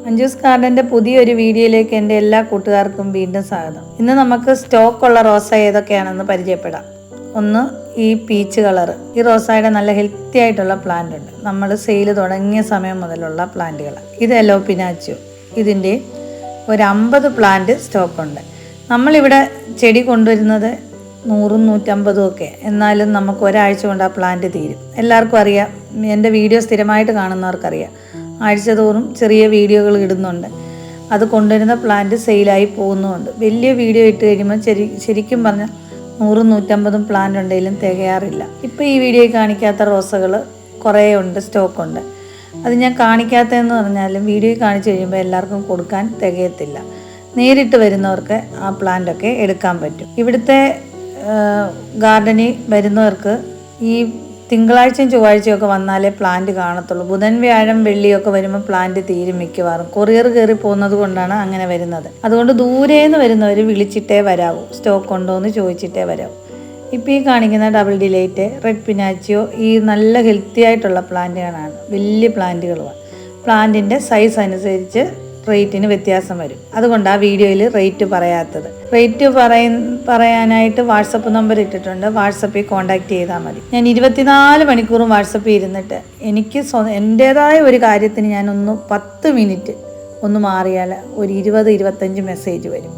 മഞ്ജൂസ് ഗാർഡൻ്റെ പുതിയൊരു വീഡിയോയിലേക്ക് എൻ്റെ എല്ലാ കൂട്ടുകാർക്കും വീണ്ടും സ്വാഗതം. ഇന്ന് നമുക്ക് സ്റ്റോക്കുള്ള റോസ ഏതൊക്കെയാണെന്ന് പരിചയപ്പെടാം. ഒന്ന് ഈ പീച്ച് കളർ. ഈ റോസായുടെ നല്ല ഹെൽത്തി ആയിട്ടുള്ള പ്ലാന്റ് ഉണ്ട്. നമ്മൾ സെയിൽ തുടങ്ങിയ സമയം മുതലുള്ള പ്ലാന്റുകൾ. ഇത് യെല്ലോ പിനാച്ചിയോ. ഇതിൻ്റെ ഒരു 50 പ്ലാന്റ് സ്റ്റോക്കുണ്ട്. നമ്മളിവിടെ ചെടി കൊണ്ടുവരുന്നത് 100-150 ഒക്കെ. എന്നാലും നമുക്ക് ഒരാഴ്ച കൊണ്ട് ആ പ്ലാന്റ് തീരും. എല്ലാവർക്കും അറിയാം, എൻ്റെ വീഡിയോ സ്ഥിരമായിട്ട് കാണുന്നവർക്കറിയാം. ആഴ്ച തോറും ചെറിയ വീഡിയോകൾ ഇടുന്നുണ്ട്. അത് കൊണ്ടുവരുന്ന പ്ലാന്റ് സെയിലായി പോകുന്നുമുണ്ട്. വലിയ വീഡിയോ ഇട്ട് കഴിയുമ്പോൾ ശരിക്കും പറഞ്ഞാൽ 100-150 പ്ലാന്റ് ഉണ്ടെങ്കിലും തികയാറില്ല. ഇപ്പോൾ ഈ വീഡിയോയിൽ കാണിക്കാത്ത റോസകൾ കുറേ ഉണ്ട്, സ്റ്റോക്കുണ്ട്. അത് ഞാൻ കാണിക്കാത്തതെന്ന് പറഞ്ഞാലും വീഡിയോയിൽ കാണിച്ചു കഴിയുമ്പോൾ എല്ലാവർക്കും കൊടുക്കാൻ തികയത്തില്ല. നേരിട്ട് വരുന്നവർക്ക് ആ പ്ലാന്റൊക്കെ എടുക്കാൻ പറ്റും. ഇവിടുത്തെ ഗാർഡനിൽ വരുന്നവർക്ക് ഈ തിങ്കളാഴ്ചയും ചൊവ്വാഴ്ചയും ഒക്കെ വന്നാലേ പ്ലാന്റ് കാണത്തുള്ളൂ. ബുധൻ, വ്യാഴം, വെള്ളിയൊക്കെ വരുമ്പോൾ പ്ലാന്റ് തീരും മിക്കവാറും. കൊറിയർ കയറി പോകുന്നത് കൊണ്ടാണ് അങ്ങനെ വരുന്നത്. അതുകൊണ്ട് ദൂരേന്ന് വരുന്നവർ വിളിച്ചിട്ടേ വരാവൂ, സ്റ്റോക്ക് ഉണ്ടോ എന്ന് ചോദിച്ചിട്ടേ വരാവൂ. ഇപ്പോൾ ഈ കാണിക്കുന്ന ഡബിൾ ഡിലൈറ്റ്, റെഡ് പിനാച്ചിയോ ഈ നല്ല ഹെൽത്തി ആയിട്ടുള്ള പ്ലാന്റുകളാണ്. വലിയ പ്ലാന്റുകളുമാണ്. പ്ലാന്റിൻ്റെ സൈസ് അനുസരിച്ച് റേറ്റിന് വ്യത്യാസം വരും. അതുകൊണ്ട് ആ വീഡിയോയിൽ റേറ്റ് പറയാത്തത്. റേറ്റ് പറയാനായിട്ട് വാട്സപ്പ് നമ്പർ ഇട്ടിട്ടുണ്ട്. വാട്സപ്പിൽ കോൺടാക്റ്റ് ചെയ്താൽ മതി. ഞാൻ 24 മണിക്കൂറും വാട്സപ്പിൽ ഇരുന്നിട്ട് എനിക്ക് എൻ്റേതായ ഒരു കാര്യത്തിന് ഞാനൊന്ന് 10 മിനിറ്റ് ഒന്ന് മാറിയാൽ ഒരു 20-25 മെസ്സേജ് വരും.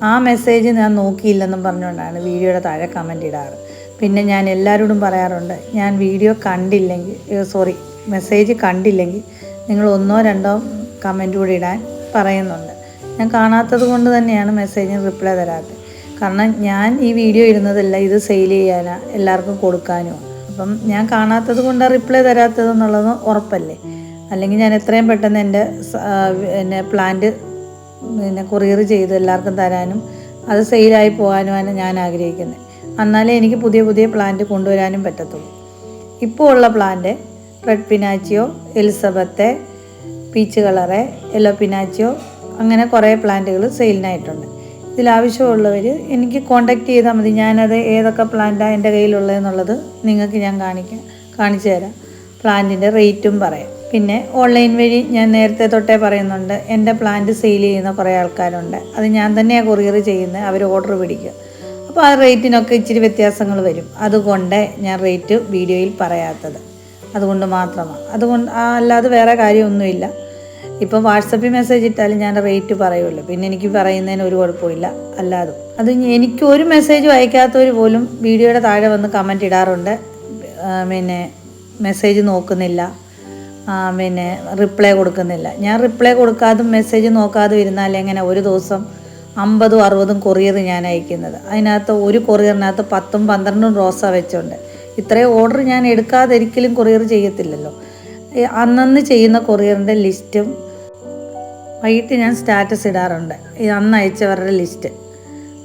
ആ മെസ്സേജ് ഞാൻ നോക്കിയില്ലെന്നും പറഞ്ഞുകൊണ്ടാണ് വീഡിയോയുടെ താഴെ കമൻറ്റ് ഇടാറ്. പിന്നെ ഞാൻ എല്ലാവരോടും പറയാറുണ്ട്, ഞാൻ വീഡിയോ മെസ്സേജ് കണ്ടില്ലെങ്കിൽ നിങ്ങൾ 1-2 കമൻറ്റ് കൂടി ഇടാൻ പറയുന്നുണ്ട്. ഞാൻ കാണാത്തത് കൊണ്ട് തന്നെയാണ് മെസ്സേജിന് റിപ്ലൈ തരാത്തത്. കാരണം ഞാൻ ഈ വീഡിയോ ഇടുന്നതല്ല, ഇത് സെയിൽ ചെയ്യാനാണ്, എല്ലാവർക്കും കൊടുക്കാനും. അപ്പം ഞാൻ കാണാത്തത് കൊണ്ടാണ് റിപ്ലൈ തരാത്തതെന്നുള്ളത് ഉറപ്പല്ലേ. അല്ലെങ്കിൽ ഞാൻ എത്രയും പെട്ടെന്ന് എൻ്റെ പ്ലാന്റ് കൊറിയർ ചെയ്ത് എല്ലാവർക്കും തരാനും അത് സെയിലായി പോകാനുമാണ് ഞാൻ ആഗ്രഹിക്കുന്നത്. എന്നാലേ എനിക്ക് പുതിയ പുതിയ പ്ലാന്റ് കൊണ്ടുവരാനും പറ്റത്തുള്ളൂ. ഇപ്പോൾ ഉള്ള plant red Pinocchio, Elizabeth, peach colour, yellow Pinocchio, അങ്ങനെ കുറേ പ്ലാന്റുകൾ സെയിലിനായിട്ടുണ്ട്. ഇതിലാവശ്യമുള്ളവർ എനിക്ക് കോൺടാക്റ്റ് ചെയ്താൽ മതി. ഞാനത് ഏതൊക്കെ പ്ലാന്റാണ് എൻ്റെ കയ്യിലുള്ളതെന്നുള്ളത് നിങ്ങൾക്ക് ഞാൻ കാണിച്ചു തരാം. പ്ലാന്റിൻ്റെ റേറ്റും പറയാം. പിന്നെ ഓൺലൈൻ വഴി ഞാൻ നേരത്തെ തൊട്ടേ പറയുന്നുണ്ട്, എൻ്റെ പ്ലാന്റ് സെയിൽ ചെയ്യുന്ന കുറേ ആൾക്കാരുണ്ട്. അത് ഞാൻ തന്നെയാണ് കൊറിയർ ചെയ്യുന്നത്. അവർ ഓർഡർ പിടിക്കുക. അപ്പോൾ ആ റേറ്റിനൊക്കെ ഇച്ചിരി വ്യത്യാസങ്ങൾ വരും. അതുകൊണ്ട് ഞാൻ റേറ്റ് വീഡിയോയിൽ പറയാത്തത് അതുകൊണ്ട് മാത്രമാണ്. അല്ലാതെ വേറെ കാര്യമൊന്നുമില്ല. ഇപ്പോൾ വാട്സപ്പിൽ മെസ്സേജ് ഇട്ടാലും ഞാൻ റേറ്റ് പറയുള്ളൂ. പിന്നെ എനിക്ക് പറയുന്നതിന് ഒരു കുഴപ്പമില്ല. അല്ലാതും അത് എനിക്ക് ഒരു മെസ്സേജും അയക്കാത്തവർ പോലും വീഡിയോയുടെ താഴെ വന്ന് കമൻറ്റ് ഇടാറുണ്ട്. പിന്നെ മെസ്സേജ് നോക്കുന്നില്ല, പിന്നെ റിപ്ലൈ കൊടുക്കുന്നില്ല. ഞാൻ റിപ്ലൈ കൊടുക്കാതും മെസ്സേജ് നോക്കാതെ ഇരുന്നാൽ എങ്ങനെ ഒരു ദിവസം 50-60 കൊറിയർ ഞാൻ അയക്കുന്നത്? അതിനകത്ത് ഒരു കൊറിയറിനകത്ത് 10-12 റോസ വെച്ചുണ്ട്. ഇത്രയും ഓർഡർ ഞാൻ എടുക്കാതെ ഒരിക്കലും കൊറിയർ ചെയ്യത്തില്ലല്ലോ. അന്നന്ന് ചെയ്യുന്ന കൊറിയറിൻ്റെ ലിസ്റ്റും വൈകിട്ട് ഞാൻ സ്റ്റാറ്റസ് ഇടാറുണ്ട്. അന്ന് അയച്ചവരുടെ ലിസ്റ്റ്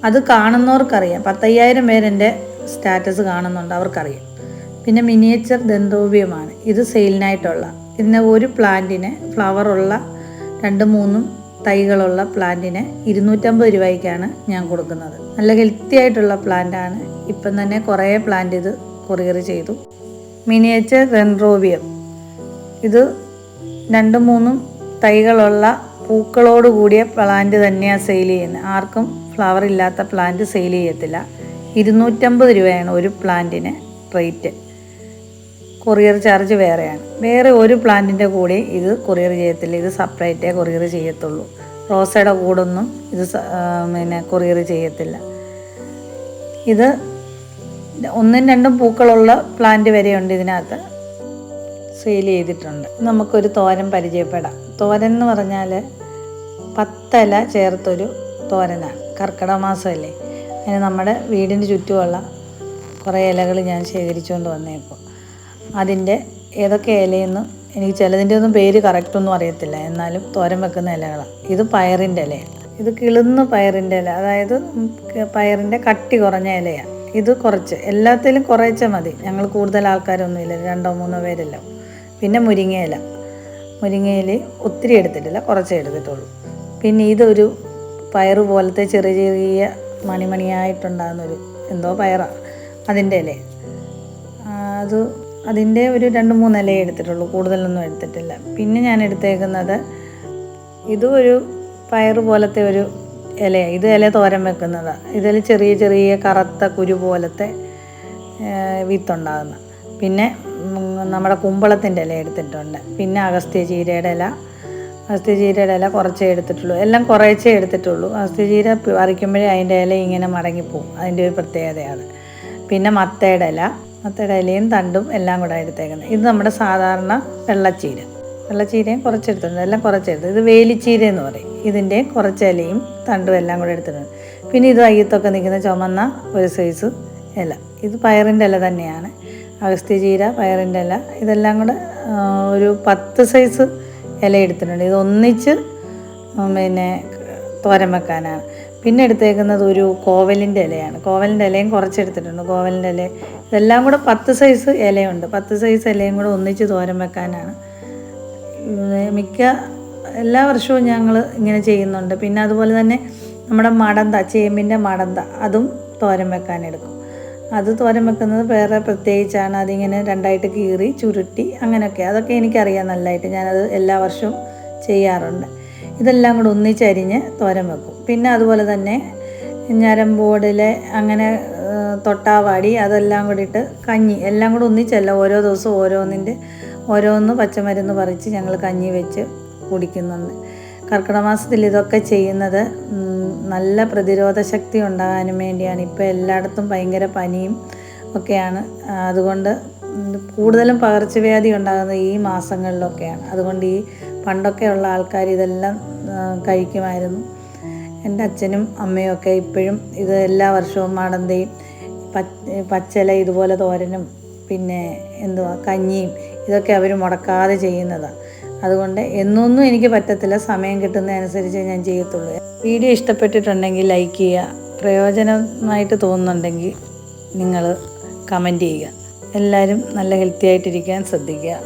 അത് കാണുന്നവർക്കറിയാം. 10,000 പേരെൻ്റെ സ്റ്റാറ്റസ് കാണുന്നുണ്ട്, അവർക്കറിയാം. പിന്നെ മിനിയേച്ചർ ദന്തോബിയമാണ് ഇത് സെയിലിനായിട്ടുള്ള. ഇതിന് ഒരു പ്ലാന്റിന് ഫ്ലവറുള്ള 2-3 തൈകളുള്ള പ്ലാന്റിന് 250 രൂപയ്ക്കാണ് ഞാൻ കൊടുക്കുന്നത്. നല്ല ഹെൽത്തി ആയിട്ടുള്ള പ്ലാന്റാണ്. ഇപ്പം തന്നെ കുറേ പ്ലാന്റ് ഇത് കൊറിയർ ചെയ്തു. മിനിയേച്ചർ ദന്തോബിയം ഇത് 2-3 തൈകളുള്ള പൂക്കളോട് കൂടിയ പ്ലാന്റ് തന്നെയാണ് സെയിൽ ചെയ്യുന്നത്. ആർക്കും ഫ്ലവർ ഇല്ലാത്ത പ്ലാന്റ് സെയിൽ ചെയ്യത്തില്ല. 250 രൂപയാണ് ഒരു പ്ലാന്റിന് റേറ്റ്. കൊറിയർ ചാർജ് വേറെയാണ്. വേറെ ഒരു പ്ലാന്റിൻ്റെ കൂടെ ഇത് കൊറിയർ ചെയ്യത്തില്ല. ഇത് സെപ്പറേറ്റേ കൊറിയർ ചെയ്യത്തുള്ളൂ. റോസയുടെ കൂടൊന്നും ഇത് കൊറിയർ ചെയ്യത്തില്ല. ഇത് 1-2 പൂക്കളുള്ള പ്ലാന്റ് വരെയുണ്ട് ഇതിനകത്ത് സെയിൽ ചെയ്തിട്ടുണ്ട്. നമുക്കൊരു തോരൻ പരിചയപ്പെടാം. തോരൻ എന്ന് പറഞ്ഞാൽ 10 ഇല ചേർത്തൊരു തോരനാണ്. കർക്കിടക മാസമല്ലേ, അതിന് നമ്മുടെ വീടിൻ്റെ ചുറ്റുമുള്ള കുറേ ഇലകൾ ഞാൻ ശേഖരിച്ചുകൊണ്ട് വന്നേക്കും. അതിൻ്റെ ഏതൊക്കെ ഇലയെന്ന് എനിക്ക് ചിലതിൻ്റെ ഒന്നും പേര് കറക്റ്റൊന്നും അറിയത്തില്ല. എന്നാലും തോരൻ വെക്കുന്ന ഇലകളാണ്. ഇത് പയറിൻ്റെ ഇലയാണ്. ഇത് കിളുന്ന പയറിൻ്റെ ഇല, അതായത് പയറിൻ്റെ കട്ടി കുറഞ്ഞ ഇലയാണ്. ഇത് കുറച്ച്, എല്ലാത്തിലും കുറേച്ച മതി. ഞങ്ങൾ കൂടുതൽ ആൾക്കാരൊന്നുമില്ല, 2-3 പേരല്ല. പിന്നെ മുരിങ്ങയില ഒത്തിരി എടുത്തിട്ടില്ല, കുറച്ചേ എടുത്തിട്ടുള്ളൂ. പിന്നെ ഇതൊരു പയറ് പോലത്തെ ചെറിയ ചെറിയ മണിമണിയായിട്ടുണ്ടാകുന്നൊരു എന്തോ പയറാണ്, അതിൻ്റെ ഇല. അതിൻ്റെ ഒരു 2-3 ഇലയെ എടുത്തിട്ടുള്ളൂ, കൂടുതലൊന്നും എടുത്തിട്ടില്ല. പിന്നെ ഞാൻ എടുത്തേക്കുന്നത് ഇതും ഒരു പയറ് പോലത്തെ ഒരു ഇലയാണ്. ഇത് ഇല തോരൻ വെക്കുന്നതാണ്. ഇതിൽ ചെറിയ ചെറിയ കറുത്ത കുരു പോലത്തെ വിത്തുണ്ടാകുന്ന. പിന്നെ നമ്മുടെ കുമ്പളത്തിൻ്റെ ഇല എടുത്തിട്ടുണ്ട്. പിന്നെ അഗസ്ത്യ ചീരയുടെ ഇല കുറച്ചേ എടുത്തിട്ടുള്ളൂ. എല്ലാം കുറേച്ചേ എടുത്തിട്ടുള്ളൂ. അഗസ്ത്യ ചീര പറിക്കുമ്പോഴേ അതിൻ്റെ ഇല ഇങ്ങനെ മടങ്ങിപ്പോവും. അതിൻ്റെ ഒരു പ്രത്യേകതയാണ്. പിന്നെ മത്തയുടെ ഇലയും തണ്ടും എല്ലാം കൂടെ എടുത്തേക്കുന്നത്. ഇത് നമ്മുടെ സാധാരണ വെള്ളച്ചീരയും കുറച്ചെടുത്തിട്ടുണ്ട്. എല്ലാം കുറച്ചെടുത്ത്. ഇത് വേലിച്ചീര എന്ന് പറയും. ഇതിൻ്റെ കുറച്ച് ഇലയും തണ്ടും എല്ലാം കൂടെ എടുത്തിട്ടുണ്ട്. പിന്നെ ഇത് അയ്യത്തൊക്കെ നിൽക്കുന്ന ചുമന്ന ഒരു സൈസ് ഇല. ഇത് പയറിൻ്റെ ഇല തന്നെയാണ്. അഗസ്ത്യ ചീര, പയറിൻ്റെ ഇല, ഇതെല്ലാം കൂടെ ഒരു 10 സൈസ് ഇല എടുത്തിട്ടുണ്ട്. ഇത് ഒന്നിച്ച് പിന്നെ തോരൻ വെക്കാനാണ്. പിന്നെ എടുത്തേക്കുന്നത് ഒരു കോവലിൻ്റെ ഇലയാണ്. കോവലിൻ്റെ ഇലയും കുറച്ചെടുത്തിട്ടുണ്ട്. കോവലിൻ്റെ ഇല ഇതെല്ലാം കൂടെ 10 സൈസ് ഇലയുണ്ട്. 10 സൈസ് ഇലയും കൂടെ ഒന്നിച്ച് തോരൻ വെക്കാനാണ്. എല്ലാ വർഷവും ഞങ്ങൾ ഇങ്ങനെ ചെയ്യുന്നുണ്ട്. പിന്നെ അതുപോലെ തന്നെ നമ്മുടെ ചേമ്പിൻ്റെ മടന്ത അതും തോരൻ വെക്കാനെടുക്കും. അത് തോരൻ വെക്കുന്നത് വേറെ പ്രത്യേകിച്ചാണ്. അതിങ്ങനെ രണ്ടായിട്ട് കീറി ചുരുട്ടി അങ്ങനെയൊക്കെ, അതൊക്കെ എനിക്കറിയാം നല്ലതായിട്ട്. ഞാനത് എല്ലാ വർഷവും ചെയ്യാറുണ്ട്. ഇതെല്ലാം കൂടെ ഒന്നിച്ചരിഞ്ഞ് തോരൻ വെക്കും. പിന്നെ അതുപോലെ തന്നെ ഞരമ്പോടിലെ അങ്ങനെ തൊട്ടാവാടി അതെല്ലാം കൂടി ഇട്ട് കഞ്ഞി എല്ലാം കൂടെ ഒന്നിച്ചല്ല, ഓരോ ദിവസവും ഓരോന്ന് പച്ചമരുന്ന് പറിച്ച് ഞങ്ങൾ കഞ്ഞി വെച്ച് കുടിക്കുന്നുണ്ട്. കർക്കിടക മാസത്തിൽ ഇതൊക്കെ ചെയ്യുന്നത് നല്ല പ്രതിരോധ ശക്തി ഉണ്ടാകാനും വേണ്ടിയാണ്. ഇപ്പോൾ എല്ലായിടത്തും ഭയങ്കര പനിയും ഒക്കെയാണ്. അതുകൊണ്ട് കൂടുതലും പകർച്ചവ്യാധി ഉണ്ടാകുന്നത് ഈ മാസങ്ങളിലൊക്കെയാണ്. അതുകൊണ്ട് പണ്ടൊക്കെയുള്ള ആൾക്കാർ ഇതെല്ലാം കഴിക്കുമായിരുന്നു. എൻ്റെ അച്ഛനും അമ്മയും ഒക്കെ ഇപ്പോഴും ഇത് എല്ലാ വർഷവും മടന്തയും പച്ചില ഇതുപോലെ തോരനും പിന്നെ കഞ്ഞിയും ഇതൊക്കെ അവർ മുടക്കാതെ ചെയ്യുന്നതാണ്. അതുകൊണ്ട് എന്നൊന്നും എനിക്ക് പറ്റത്തില്ല. സമയം കിട്ടുന്നതനുസരിച്ച് ഞാൻ ചെയ്യത്തുള്ളൂ. വീഡിയോ ഇഷ്ടപ്പെട്ടിട്ടുണ്ടെങ്കിൽ ലൈക്ക് ചെയ്യുക. പ്രയോജനമായിട്ട് തോന്നുന്നുണ്ടെങ്കിൽ നിങ്ങൾ കമൻറ്റ് ചെയ്യുക. എല്ലാവരും നല്ല ഹെൽത്തി ആയിട്ടിരിക്കാൻ ശ്രദ്ധിക്കുക.